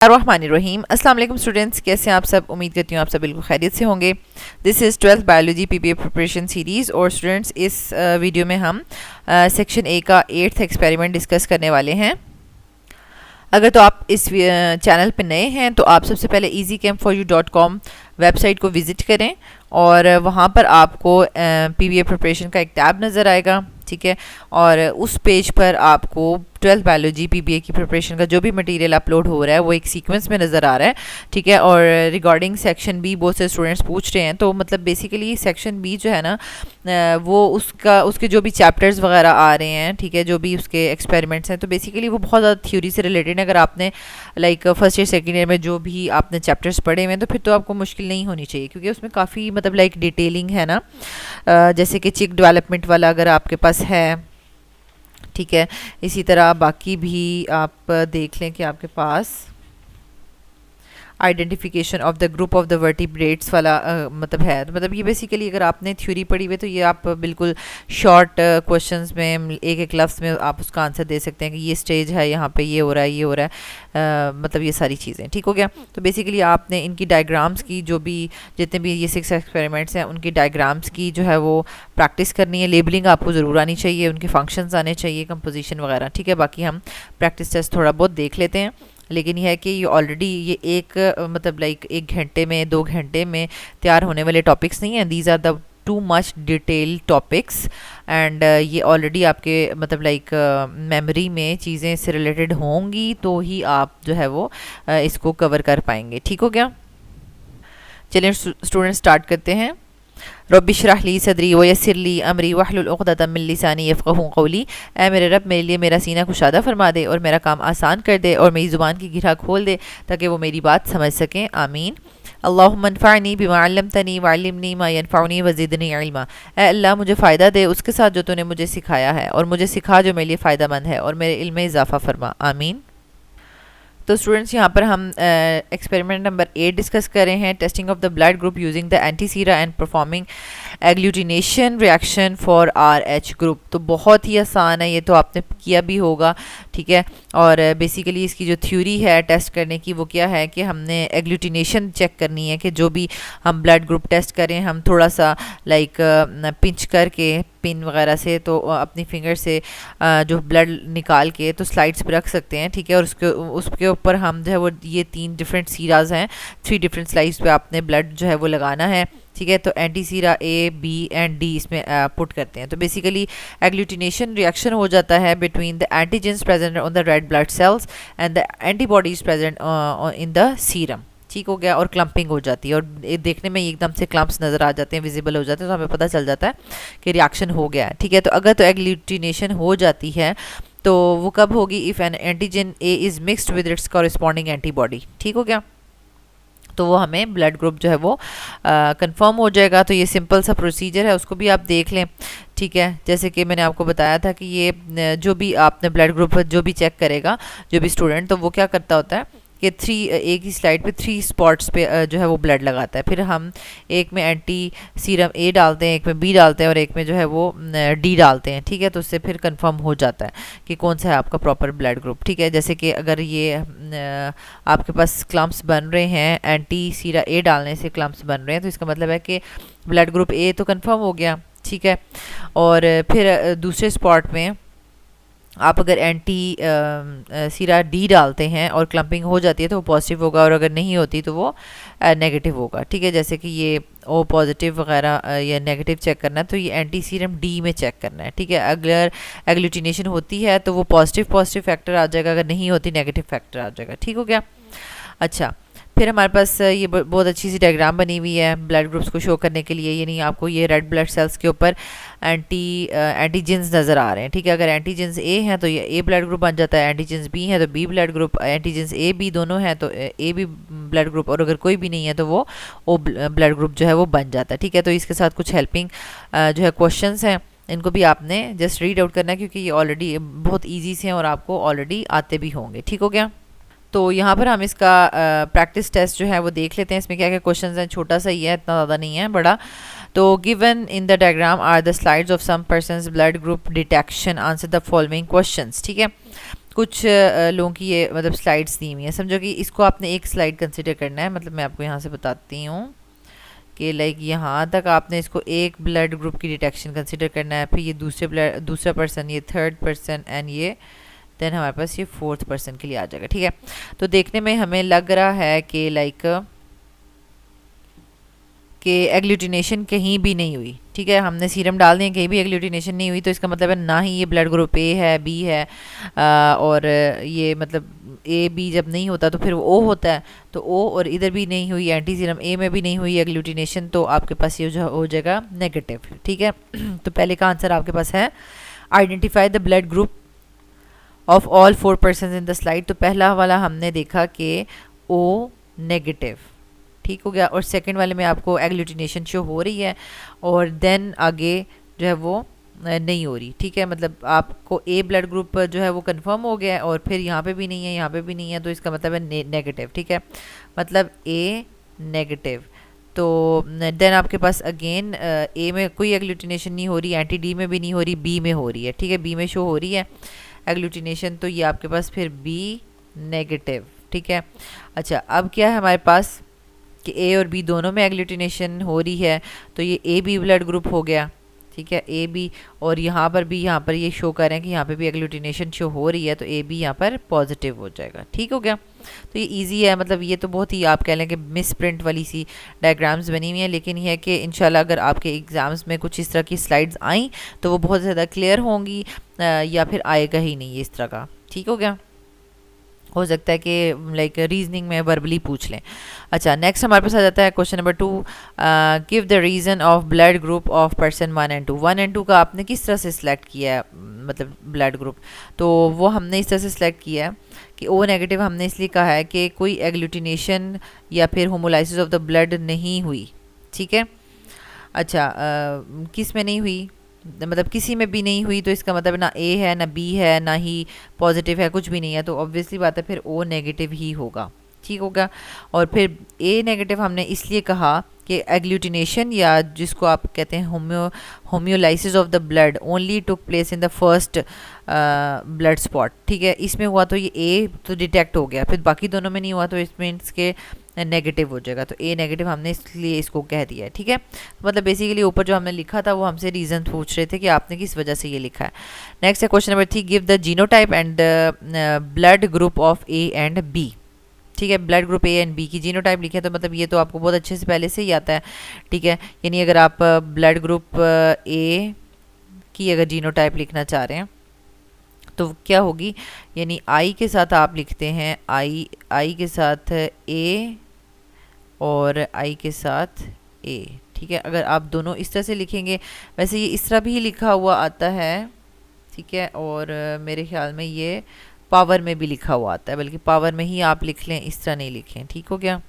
रहीम अस्सलाम वालेकुम स्टूडेंट्स, कैसे हैं आप सब। उम्मीद करती हूँ आप सब बिल्कुल खैरियत से होंगे। This is 12th biology PPA preparation series. और स्टूडेंट्स, इस वीडियो में हम सेक्शन ए का 8th एक्सपेरिमेंट डिस्कस करने वाले हैं। अगर तो आप इस चैनल पर नए हैं तो आप सबसे पहले easycamp4u.com वेबसाइट को विज़िट करें और वहाँ पर आपको पीपीए प्रिपरेशन का एक टैब नज़र आएगा, ठीक है। और उस पेज पर आपको 12th बायोलॉजी पीपीए की प्रिपरेशन का जो भी मटेरियल अपलोड हो रहा है वो एक सीक्वेंस में नज़र आ रहा है, ठीक है। और रिगार्डिंग सेक्शन बी बहुत से स्टूडेंट्स पूछ रहे हैं, तो मतलब बेसिकली सेक्शन बी जो है ना वो उसके जो भी चैप्टर्स वगैरह आ रहे हैं, ठीक है, जो भी उसके एक्सपेरिमेंट्स हैं, तो बेसिकली वो बहुत ज़्यादा थ्योरी से रिलेटेड है। अगर आपने like first year second year में जो भी आपने चैप्टर्स पढ़े हुए हैं तो फिर तो आपको मुश्किल नहीं होनी चाहिए, क्योंकि उसमें काफ़ी मतलब लाइक डिटेलिंग है ना। जैसे कि चिक डेवलपमेंट वाला अगर आपके पास है, ठीक है। इसी तरह बाकी भी आप देख लें कि आपके पास identification of the group of the vertebrates वाला मतलब है। तो मतलब ये बेसिकली अगर आपने थ्योरी पढ़ी हुई तो ये आप बिल्कुल शॉर्ट क्वेश्चंस में एक एक लफ्ज़ में आप उसका आंसर दे सकते हैं कि ये स्टेज है, यहाँ पे ये हो रहा है, ये हो रहा है, मतलब ये सारी चीज़ें, ठीक हो गया। तो बेसिकली आपने इनकी डायग्राम्स की जो भी जितने भी ये 6 एक्सपेरिमेंट्स हैं उनकी डायग्राम्स की जो है वो प्रैक्टिस करनी है। लेबलिंग आपको ज़रूर आनी चाहिए, उनके फंक्शंस आने चाहिए, कंपोजिशन वगैरह, ठीक है। बाकी हम प्रैक्टिस टेस्ट थोड़ा बहुत देख लेते हैं। लेकिन यह है कि ये ऑलरेडी ये एक मतलब लाइक 1 घंटे में 2 घंटे में तैयार होने वाले टॉपिक्स नहीं हैं। These are the too much detail topics and ये ऑलरेडी आपके मतलब लाइक मेमोरी में चीज़ें इससे रिलेटेड होंगी तो ही आप जो है वो इसको कवर कर पाएंगे, ठीक हो गया। चलिए स्टूडेंट स्टार्ट करते हैं। रब्बि इश्रह ली सदरी वयस्सिर ली अमरी वहलुल उक़दतम मिन लिसानी यफ़क़हू क़ौली। ऐ मेरे रब, मेरे लिए मेरा सीना कुशादा फरमा दे और मेरा काम आसान कर दे और मेरी ज़ुबान की गिरह खोल दे ताकि वो मेरी बात समझ सकें। आमीन। अल्लाहुम्मा अन्फ़अनी बिमा अल्लमतनी वअल्लिमनी मा यनफ़अनी वज़िदनी इल्मा। ऐ अल्लाह, मुझे फ़ायदा दे उसके साथ जो तूने मुझे सिखाया है और मुझे सिखा जो मेरे लिए फ़ायदा मंद है और मेरे इल्म में इजाफ़ा फरमा। आमीन। तो स्टूडेंट्स, यहाँ पर हम एक्सपेरिमेंट नंबर 8 डिस्कस कर रहे हैं। Testing of the blood group using the antisera and performing agglutination reaction for RH group. तो बहुत ही आसान है, ये तो आपने किया भी होगा, ठीक है। और बेसिकली इसकी जो थ्योरी है टेस्ट करने की वो क्या है कि हमने एग्लूटिनेशन चेक करनी है कि जो भी हम ब्लड ग्रुप टेस्ट करें हम थोड़ा सा लाइक पिंच करके पिन वगैरह से तो अपनी फिंगर से जो ब्लड निकाल के तो स्लाइड्स पे रख सकते हैं, ठीक है। और उसके ऊपर हम जो है वो ये 3 डिफरेंट सीराज हैं, 3 डिफरेंट स्लाइड्स पे आपने ब्लड जो है वो लगाना है, ठीक है। तो anti Sira A, B and D इसमें पुट करते हैं। तो बेसिकली एग्लूटिनेशन रिएक्शन हो जाता है between the antigens present on the red blood cells and the antibodies present in the serum, ठीक हो गया। और क्लम्पिंग हो जाती है और देखने में एकदम से क्लम्प्स नज़र आ जाते हैं, विजिबल हो जाते हैं, तो हमें पता चल जाता है कि रिएक्शन हो गया है, ठीक है। तो अगर तो एग्लूटिनेशन हो जाती है तो वो कब होगी? If N antigen A is mixed with its corresponding antibody, ठीक हो गया। तो वो हमें ब्लड ग्रुप जो है वो कंफर्म हो जाएगा। तो ये सिंपल सा प्रोसीजर है, उसको भी आप देख लें, ठीक है। जैसे कि मैंने आपको बताया था कि ये जो भी आपने ब्लड ग्रुप जो भी चेक करेगा जो भी स्टूडेंट, तो वो क्या करता होता है कि एक ही स्लाइड पे 3 स्पॉट्स पे जो है वो ब्लड लगाता है। फिर हम एक में एंटी सीरम A डालते हैं, एक में B डालते हैं और एक में जो है वो D डालते हैं, ठीक है। तो उससे फिर कंफर्म हो जाता है कि कौन सा है आपका प्रॉपर ब्लड ग्रुप, ठीक है। जैसे कि अगर ये आपके पास क्लम्प्स बन रहे हैं, एंटी सीरा A डालने से क्लम्प्स बन रहे हैं, तो इसका मतलब है कि ब्लड ग्रुप A तो कंफर्म हो गया, ठीक है। और फिर दूसरे स्पॉट में आप अगर एंटी सीरा D डालते हैं और क्लम्पिंग हो जाती है तो वो पॉजिटिव होगा और अगर नहीं होती तो वो नेगेटिव होगा, ठीक है। जैसे कि ये O पॉजिटिव वगैरह या नेगेटिव चेक करना है तो ये एंटी सीरम D में चेक करना है, ठीक है। अगर एग्लूटिनेशन होती है तो वो पॉजिटिव फैक्टर आ जाएगा, अगर नहीं होती नेगेटिव फैक्टर आ जाएगा, ठीक हो गया। अच्छा, फिर हमारे पास ये बहुत अच्छी सी डायग्राम बनी हुई है ब्लड ग्रुप्स को शो करने के लिए। यानी आपको ये रेड ब्लड सेल्स के ऊपर एंटीजेंस नज़र आ रहे हैं, ठीक है। अगर एंटीजेंस A हैं तो ये A ब्लड ग्रुप बन जाता है, एंटीजेंस B हैं तो B blood group, antigens A B दोनों हैं तो A B ब्लड ग्रुप, और अगर कोई भी नहीं है तो वो O ब्लड ग्रुप जो है वो बन जाता है, ठीक है। तो इसके साथ कुछ हेल्पिंग जो है क्वेश्चंस हैं, इनको भी आपने जस्ट रीड आउट करना है क्योंकि ये ऑलरेडी बहुत ईजी से हैं और आपको ऑलरेडी आते भी होंगे, ठीक हो गया। तो यहाँ पर हम इसका प्रैक्टिस टेस्ट जो है वो देख लेते हैं। इसमें क्या क्या क्वेश्चंस हैं, छोटा सा ही है, इतना ज़्यादा नहीं है, बड़ा। तो given in the diagram are the slides of some persons blood group detection, answer the following questions, ठीक है। कुछ लोगों की ये मतलब स्लाइड्स दी हुई हैं। समझो कि इसको आपने एक स्लाइड कंसिडर करना है, मतलब मैं आपको यहाँ से बताती हूँ कि लाइक यहाँ तक आपने इसको एक ब्लड ग्रुप की डिटेक्शन कंसिडर करना है, फिर ये दूसरा पर्सन, ये थर्ड पर्सन एंड ये देन हमारे पास ये फोर्थ पर्सन के लिए आ जाएगा। ठीक है, तो देखने में हमें लग रहा है कि लाइक कि एग्लूटिनेशन कहीं भी नहीं हुई। ठीक है, हमने सीरम डाल दिया, कहीं भी एग्लूटिनेशन नहीं हुई, तो इसका मतलब है ना ही ये ब्लड ग्रुप ए है, बी है, और ये मतलब ए बी जब नहीं होता तो फिर वो ओ होता है, तो ओ और इधर भी नहीं हुई, एंटी सीरम ए में भी नहीं हुई एग्लूटिनेशन, तो आपके पास ये जो हो जाएगा नेगेटिव। ठीक है, तो पहले का आंसर आपके पास है identify the blood group of all 4 person in the slide. तो पहला वाला हमने देखा कि ओ नेगेटिव, ठीक हो गया, और सेकंड वाले में आपको एग्लूटिनेशन शो हो रही है और देन आगे जो है वो नहीं हो रही। ठीक है, मतलब आपको ए ब्लड ग्रुप जो है वो कंफर्म हो गया है और फिर यहाँ पे भी नहीं है, यहाँ पे भी नहीं है, तो इसका मतलब है नेगेटिव। ठीक है, मतलब ए नेगेटिव। तो देन आपके पास अगेन ए में कोई एग्लूटिनेशन नहीं हो रही, एंटी डी में भी नहीं हो रही, बी में हो रही है। ठीक है, बी में शो हो रही है एग्लूटिनेशन, तो ये आपके पास फिर बी नेगेटिव। ठीक है, अच्छा अब क्या है हमारे पास कि ए और बी दोनों में एग्लूटिनेशन हो रही है, तो ये ए बी ब्लड ग्रुप हो गया। ठीक है, ए बी, और यहाँ पर भी, यहाँ पर ये शो कर रहे हैं कि यहाँ पे भी एग्लूटिनेशन शो हो रही है, तो ए बी यहाँ पर पॉजिटिव हो जाएगा। ठीक हो गया, तो ये इजी है, मतलब ये तो बहुत ही आप कह लें कि मिस प्रिंट वाली सी डायग्राम्स बनी हुई हैं, लेकिन ये है कि इंशाल्लाह अगर आपके एग्ज़ाम्स में कुछ इस तरह की स्लाइड्स आई तो वो बहुत ज़्यादा क्लियर होंगी, या फिर आएगा ही नहीं इस तरह का। ठीक हो गया, हो सकता है कि लाइक रीजनिंग में वर्बली पूछ लें। अच्छा, नेक्स्ट हमारे पास आ जाता है question number 2, give the reason of blood group of person 1 and 2। 1 and 2 का आपने किस तरह से सिलेक्ट किया है, मतलब ब्लड ग्रुप, तो वो हमने इस तरह से सिलेक्ट किया है कि ओ नेगेटिव हमने इसलिए कहा है कि कोई एग्लूटिनेशन या फिर होमोलाइसिस ऑफ द ब्लड नहीं हुई। ठीक है, अच्छा किस में नहीं हुई, मतलब किसी में भी नहीं हुई, तो इसका मतलब ना ए है ना बी है ना ही पॉजिटिव है, कुछ भी नहीं है, तो ऑब्वियसली बात है फिर ओ नेगेटिव ही होगा। ठीक होगा, और फिर ए नेगेटिव हमने इसलिए कहा कि एग्लूटिनेशन या जिसको आप कहते हैं haemolysis of the blood only took place in the first blood spot. ठीक है, इसमें हुआ तो ये ए तो डिटेक्ट हो गया, फिर बाकी दोनों में नहीं हुआ, तो इसमें इसके नेगेटिव हो जाएगा, तो ए नेगेटिव हमने इसलिए इसको कह दिया है। ठीक है, मतलब बेसिकली ऊपर जो हमने लिखा था वो हमसे रीज़न पूछ रहे थे कि आपने किस वजह से ये लिखा है। नेक्स्ट है question number 3, give the genotype and the blood group of A and B. ठीक है, blood group A and B की जीनोटाइप लिखे, तो मतलब ये तो आपको बहुत अच्छे से पहले से ही आता है। ठीक है, यानी अगर आप ब्लड ग्रुप ए की अगर जीनोटाइप लिखना चाह रहे हैं तो क्या होगी, यानी आई के साथ आप लिखते हैं आई के साथ ए और आई के साथ ए। ठीक है, अगर आप दोनों इस तरह से लिखेंगे, वैसे ये इस तरह भी लिखा हुआ आता है। ठीक है, और मेरे ख्याल में ये पावर में भी लिखा हुआ आता है, बल्कि पावर में ही आप लिख लें, इस तरह नहीं लिखें। ठीक हो गया,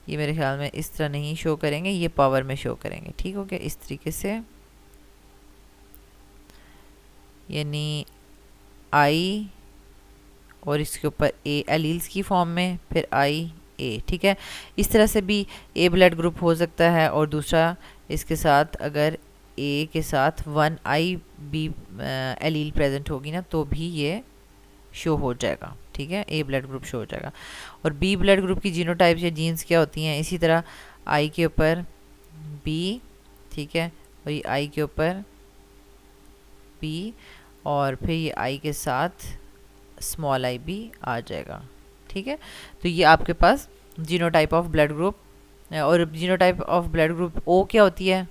ये मेरे ख्याल में इस तरह नहीं शो करेंगे, ये पावर में शो करेंगे। ठीक हो गया, इस तरीके से, यानी आई और इसके ऊपर ए एलील्स की फॉर्म में, फिर आई ए। ठीक है, इस तरह से भी ए ब्लड ग्रुप हो सकता है, और दूसरा इसके साथ अगर ए के साथ 1 आई बी एलील प्रेजेंट होगी ना, तो भी ये शो हो जाएगा। ठीक है, ए ब्लड ग्रुप शो हो जाएगा। और बी ब्लड ग्रुप की जीनोटाइप्स या जीन्स क्या होती हैं, इसी तरह आई के ऊपर बी, ठीक है, और ये आई के ऊपर बी, और फिर ये आई के साथ स्मॉल आई भी आ जाएगा। ठीक है, तो ये आपके पास जीनोटाइप ऑफ ब्लड ग्रुप, और genotype of blood group O क्या होती है,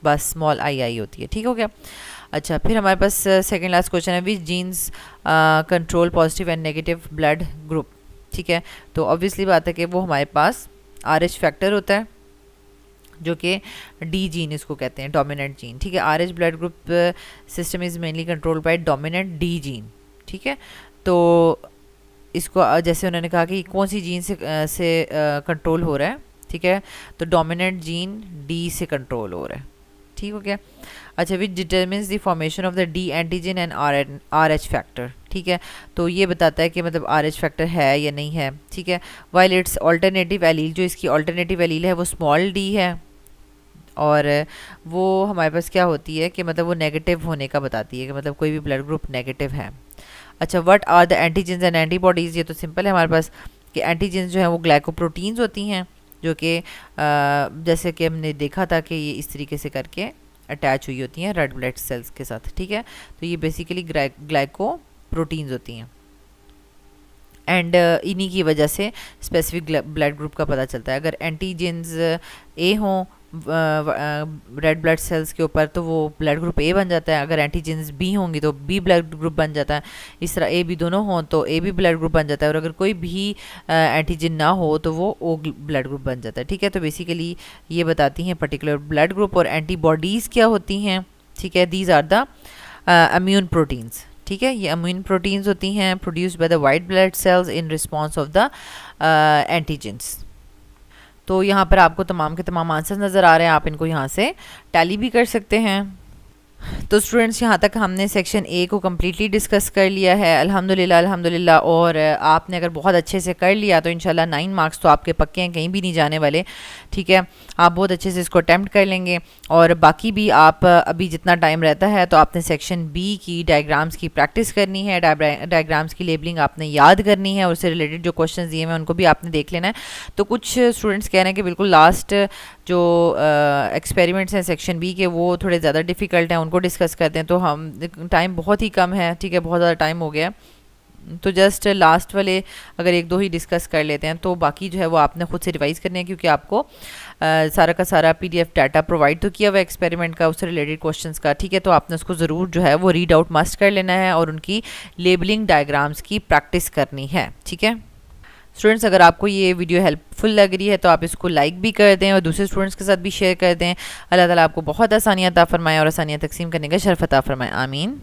बस स्मॉल आई आई होती है। ठीक हो गया, अच्छा फिर हमारे पास सेकेंड लास्ट क्वेश्चन है, which genes control positive and negative blood group. ठीक है, तो ऑब्वियसली बात है कि वो हमारे पास RH फैक्टर होता है, जो कि डी जीन इसको कहते हैं, डोमिनेंट जीन। ठीक है, RH blood group system is mainly controlled by dominant D gene. ठीक है, तो इसको जैसे उन्होंने कहा कि कौन सी जीन से कंट्रोल हो रहा है। ठीक है, तो डोमिनेंट जीन डी से कंट्रोल हो रहा है। ठीक हो गया, अच्छा which determines the formation of the D antigen and RH factor. ठीक है, तो ये बताता है कि मतलब RH फैक्टर है या नहीं है। ठीक है, वाइल इट्स ऑल्टरनेटिव एलील, जो इसकी ऑल्टरनेटिव एलील है वो स्मॉल डी है, और वो हमारे पास क्या होती है कि मतलब वो नेगेटिव होने का बताती है, कि मतलब कोई भी ब्लड ग्रुप नेगेटिव है। अच्छा, what are the antigens and antibodies, ये तो सिंपल है हमारे पास कि एंटीजेंस जो है वो ग्लाइकोप्रोटीन्स होती हैं जो कि जैसे कि हमने देखा था कि ये इस तरीके से करके अटैच हुई होती हैं रेड ब्लड सेल्स के साथ, ठीक है। तो ये बेसिकली ग्लाइकोप्रोटीन्स होती हैं एंड इन्हीं की वजह से स्पेसिफिक ब्लड ग्रुप का पता चलता है। अगर एंटीजेंस ए हों रेड ब्लड सेल्स के ऊपर तो वो ब्लड ग्रुप ए बन जाता है, अगर एंटीजेंस बी होंगी तो बी ब्लड ग्रुप बन जाता है, इस तरह ए बी दोनों हों तो ए बी ब्लड ग्रुप बन जाता है, और अगर कोई भी एंटीजन ना हो तो वो ओ ब्लड ग्रुप बन जाता है, ठीक है। तो बेसिकली ये बताती हैं पर्टिकुलर ब्लड ग्रुप। और एंटीबॉडीज़ क्या होती हैं, ठीक है, these are the immune proteins, ठीक है। ये इम्यून प्रोटीन्स होती हैं produced by the white blood cells in response of the antigens. तो यहाँ पर आपको तमाम के तमाम आंसर्स नज़र आ रहे हैं, आप इनको यहाँ से टैली भी कर सकते हैं। तो स्टूडेंट्स, यहाँ तक हमने सेक्शन ए को कम्प्लीटली डिस्कस कर लिया है अल्हम्दुलिल्लाह अल्हम्दुलिल्लाह। और आपने अगर बहुत अच्छे से कर लिया तो इंशाल्लाह 9 मार्क्स तो आपके पक्के हैं, कहीं भी नहीं जाने वाले, ठीक है। आप बहुत अच्छे से इसको अटैम्प्ट कर लेंगे। और बाकी भी आप अभी जितना टाइम रहता है तो आपने सेक्शन बी की डायग्राम्स की प्रैक्टिस करनी है, डायग्राम्स की लेबलिंग आपने याद करनी है, और उससे रिलेटेड जो क्वेश्चन दिए हैं उनको भी आपने देख लेना है। तो कुछ स्टूडेंट्स कह रहे हैं कि बिल्कुल लास्ट जो एक्सपेरिमेंट्स हैं सेक्शन बी के वो थोड़े ज़्यादा डिफ़िकल्ट हैं, उनको डिस्कस करते हैं। तो हम टाइम बहुत ही कम है, ठीक है, बहुत ज़्यादा टाइम हो गया, तो जस्ट लास्ट वाले अगर एक दो ही डिस्कस कर लेते हैं, तो बाकी जो है वो आपने खुद से रिवाइज़ करने हैं, क्योंकि आपको सारा का सारा PDF डाटा प्रोवाइड तो किया हुआ है एक्सपेरिमेंट का, उससे रिलेटेड क्वेश्चंस का, ठीक है। तो आपने उसको ज़रूर जो है वो रीड आउट मस्ट कर लेना है और उनकी लेबलिंग डायग्राम्स की प्रैक्टिस करनी है, ठीक है। स्टूडेंट्स, अगर आपको ये वीडियो हेल्पफुल लग रही है तो आप इसको लाइक भी कर दें और दूसरे स्टूडेंट्स के साथ भी शेयर कर दें। अल्लाह ताला आपको बहुत आसानियाँ अता फरमाएं और आसानियाँ तकसीम करने का शर्फ अता फरमाएं, आमीन।